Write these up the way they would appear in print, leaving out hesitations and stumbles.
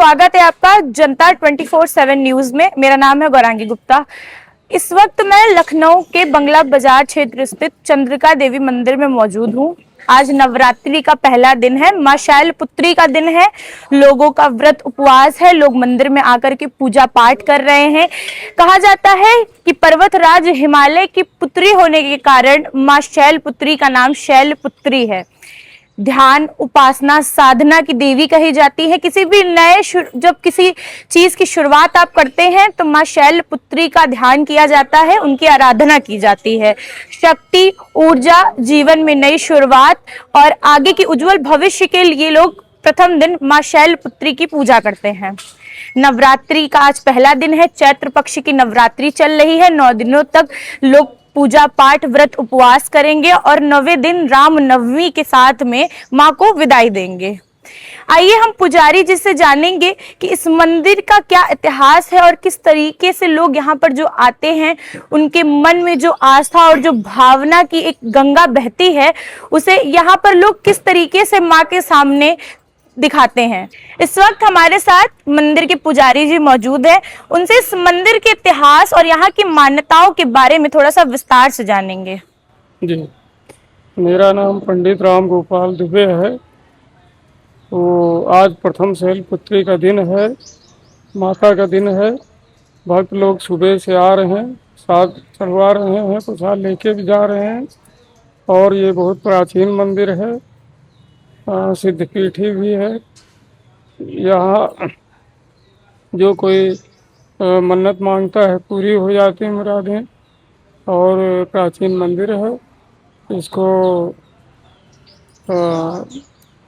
स्वागत है आपका जनता 24/7 न्यूज में। मेरा नाम है गौरांगी गुप्ता। इस वक्त मैं लखनऊ के बंगला बाजार क्षेत्र स्थित चंद्रिका देवी मंदिर में मौजूद हूँ। आज नवरात्रि का पहला दिन है, मां शैलपुत्री का दिन है। लोगों का व्रत उपवास है, लोग मंदिर में आकर के पूजा पाठ कर रहे हैं। कहा जाता है कि पर्वतराज हिमालय की पुत्री होने के कारण मां शैलपुत्री का नाम शैलपुत्री है। ध्यान, उपासना, साधना की देवी कही जाती है। किसी भी जब किसी चीज की शुरुआत आप करते हैं तो मां शैलपुत्री का ध्यान किया जाता है, उनकी आराधना की जाती है। शक्ति, ऊर्जा, जीवन में नई शुरुआत और आगे की उज्जवल भविष्य के लिए लोग प्रथम दिन मां शैलपुत्री की पूजा करते हैं। नवरात्रि का आज पहला दिन है। चैत्र पक्ष की नवरात्रि चल रही है। 9 दिनों तक लोग पूजा पाठ, व्रत, उपवास करेंगे और 9वें दिन राम नवमी के साथ में मां को विदाई देंगे। आइए हम पुजारी जी से जानेंगे कि इस मंदिर का क्या इतिहास है और किस तरीके से लोग यहाँ पर जो आते हैं उनके मन में जो आस्था और जो भावना की एक गंगा बहती है उसे यहाँ पर लोग किस तरीके से मां के सामने दिखाते हैं। इस वक्त हमारे साथ मंदिर के पुजारी जी मौजूद हैं। उनसे इस मंदिर के इतिहास और यहाँ की मान्यताओं के बारे में थोड़ा सा विस्तार से जानेंगे। जी, मेरा नाम पंडित राम गोपाल दुबे है। तो आज प्रथम शैलपुत्री का दिन है, माता का दिन है। भक्त लोग सुबह से आ रहे हैं, साथ चढ़वा रहे हैं, प्रसाद लेके भी जा रहे हैं। और ये बहुत प्राचीन मंदिर है, सिद्धपीठी भी है। यहाँ जो कोई मन्नत मांगता है पूरी हो जाती है मुरादें। और प्राचीन मंदिर है, इसको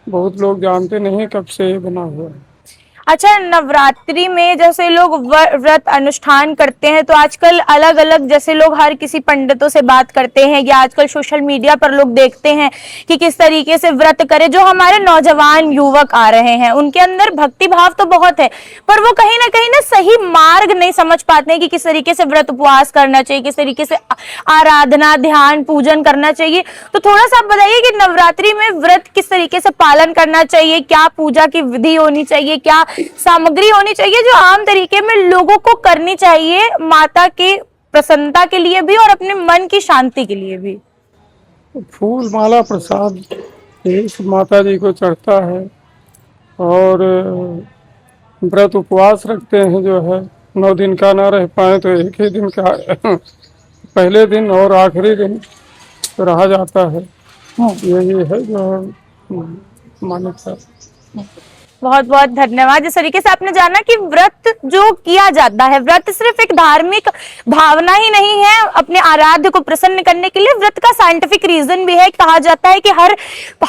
बहुत लोग जानते नहीं कब से ये बना हुआ है। अच्छा, नवरात्रि में जैसे लोग व्रत अनुष्ठान करते हैं तो आजकल अलग अलग जैसे लोग हर किसी पंडितों से बात करते हैं या आजकल सोशल मीडिया पर लोग देखते हैं कि किस तरीके से व्रत करें। जो हमारे नौजवान युवक आ रहे हैं उनके अंदर भक्ति भाव तो बहुत है, पर वो कहीं ना सही मार्ग नहीं समझ पाते हैं कि किस तरीके से व्रत उपवास करना चाहिए, किस तरीके से आराधना, ध्यान, पूजन करना चाहिए। तो थोड़ा सा आप बताइए कि नवरात्रि में व्रत किस तरीके से पालन करना चाहिए, क्या पूजा की विधि होनी चाहिए, क्या सामग्री होनी चाहिए जो आम तरीके में लोगों को करनी चाहिए माता के प्रसन्नता के लिए भी और अपने मन की शांति के लिए भी। फूल माला प्रसाद इस माता जी को चढ़ता है। और व्रत उपवास रखते हैं, जो है 9 दिन का ना रह पाए तो एक ही दिन का पहले दिन और आखिरी दिन रहा जाता है। यही है जो मान्यता। बहुत बहुत धन्यवाद। जिस तरीके से आपने जाना कि व्रत जो किया जाता है, व्रत सिर्फ एक धार्मिक भावना ही नहीं है, अपने आराध्य को प्रसन्न करने के लिए व्रत का साइंटिफिक रीजन भी है। कहा जाता है कि हर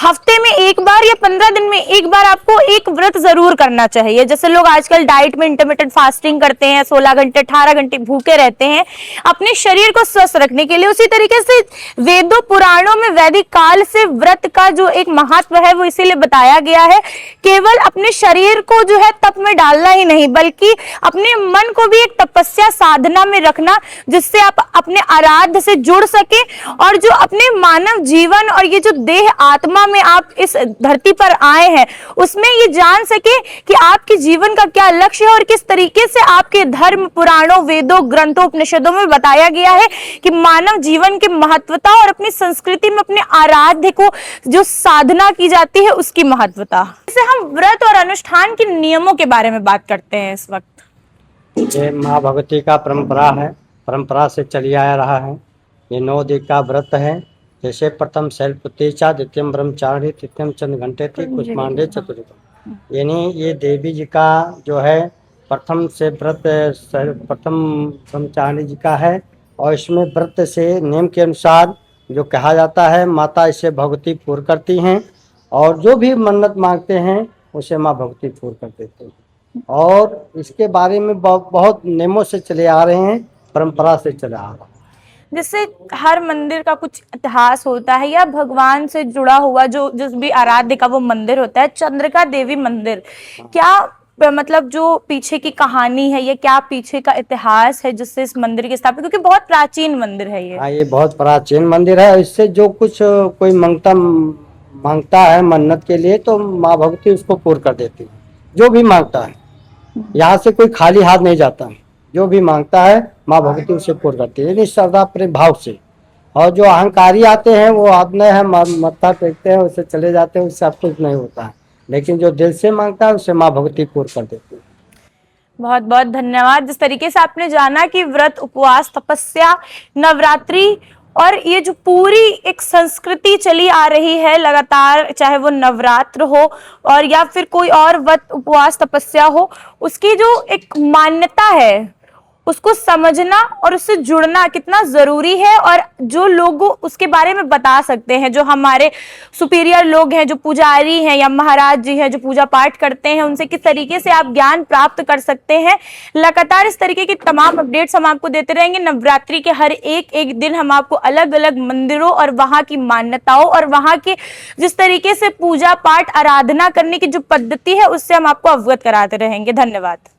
हफ्ते में एक बार या 15 दिन में एक बार आपको एक व्रत जरूर करना चाहिए। जैसे लोग आजकल डाइट में इंटरमिटेंट फास्टिंग करते हैं, 16 घंटे 18 घंटे भूखे रहते हैं अपने शरीर को स्वस्थ रखने के लिए, उसी तरीके से वेदों पुराणों में वैदिक काल से व्रत का जो एक महत्व है वो इसीलिए बताया गया है। केवल अपने शरीर को जो है तप में डालना ही नहीं, बल्कि अपने मन को भी एक तपस्या साधना में रखना, जिससे आप अपने आराध्य से जुड़ सके और जो अपने मानव जीवन और ये जो देह आत्मा में आप इस धरती पर आए हैं उसमें ये जान सके कि आपके जीवन का क्या लक्ष्य है और किस तरीके से आपके धर्म, पुराणों, वेदों, ग्रंथों, उपनिषदों में बताया गया है कि मानव जीवन की महत्वता और अपनी संस्कृति में अपने आराध्य को जो साधना की जाती है उसकी महत्वता। इसे हम व्रत और अनुष्ठान के नियमों के बारे में बात करते हैं। इस वक्त ये माँ भगवती का परंपरा है, परंपरा से चली आ रहा है। ये 9 दिन का व्रत है। जैसे प्रथम शैलपुत्री चा, द्वितीयम ब्रह्मचारिणी, तृतीयम चंद्र घंटे थी, कुष्मांडे, चतुर्युगम। यानी ये देवी जी का जो है प्रथम से व्रत प्रथम ब्रह्मचारिणी जी का है। और इसमें व्रत से नियम के अनुसार जो कहा जाता है माता इसे भगवती पूर्ण करती हैं और जो भी मन्नत मांगते हैं उसे माँ भगवती पूर्ण कर देते हैं। और इसके बारे में बहुत नियमों से चले आ रहे हैं, परंपरा से चले आ रहे हैं। जैसे हर मंदिर का कुछ इतिहास होता है या भगवान से जुड़ा हुआ जो जिस भी आराध्य का वो मंदिर होता है। चंद्रिका देवी मंदिर, क्या मतलब जो पीछे की कहानी है, ये क्या पीछे का इतिहास है जिससे इस मंदिर की स्थापना, क्योंकि बहुत प्राचीन मंदिर है ये। हाँ, ये बहुत प्राचीन मंदिर है। इससे जो कुछ कोई मांगता है मन्नत के लिए तो माँ भगवती उसको पूर्ण कर देती है, जो भी मांगता है। यहाँ से कोई खाली हाथ नहीं जाता। जो भी मांगता है माँ भगवती उसे पूर्ण करती है, यानी श्रद्धा प्रेम भाव से। और जो अहंकारी आते हैं वो आते हैं, मत्था टेकते हैं, उससे चले जाते हैं, उससे सब कुछ नहीं होता है। लेकिन जो दिल से मांगता है उसे माँ भगवती पूर्ण कर देती है। बहुत बहुत धन्यवाद। जिस तरीके से आपने जाना कि व्रत, उपवास, तपस्या, नवरात्रि और ये जो पूरी एक संस्कृति चली आ रही है लगातार, चाहे वो नवरात्र हो और या फिर कोई और व्रत, उपवास, तपस्या हो, उसकी जो एक मान्यता है उसको समझना और उससे जुड़ना कितना जरूरी है। और जो लोग उसके बारे में बता सकते हैं, जो हमारे सुपीरियर लोग हैं, जो पुजारी हैं या महाराज जी हैं जो पूजा पाठ करते हैं, उनसे किस तरीके से आप ज्ञान प्राप्त कर सकते हैं। लगातार इस तरीके की तमाम अपडेट्स हम आपको देते रहेंगे। नवरात्रि के हर एक दिन हम आपको अलग अलग मंदिरों और वहां की मान्यताओं और वहां के जिस तरीके से पूजा पाठ, आराधना करने की जो पद्धति है उससे हम आपको अवगत कराते रहेंगे। धन्यवाद।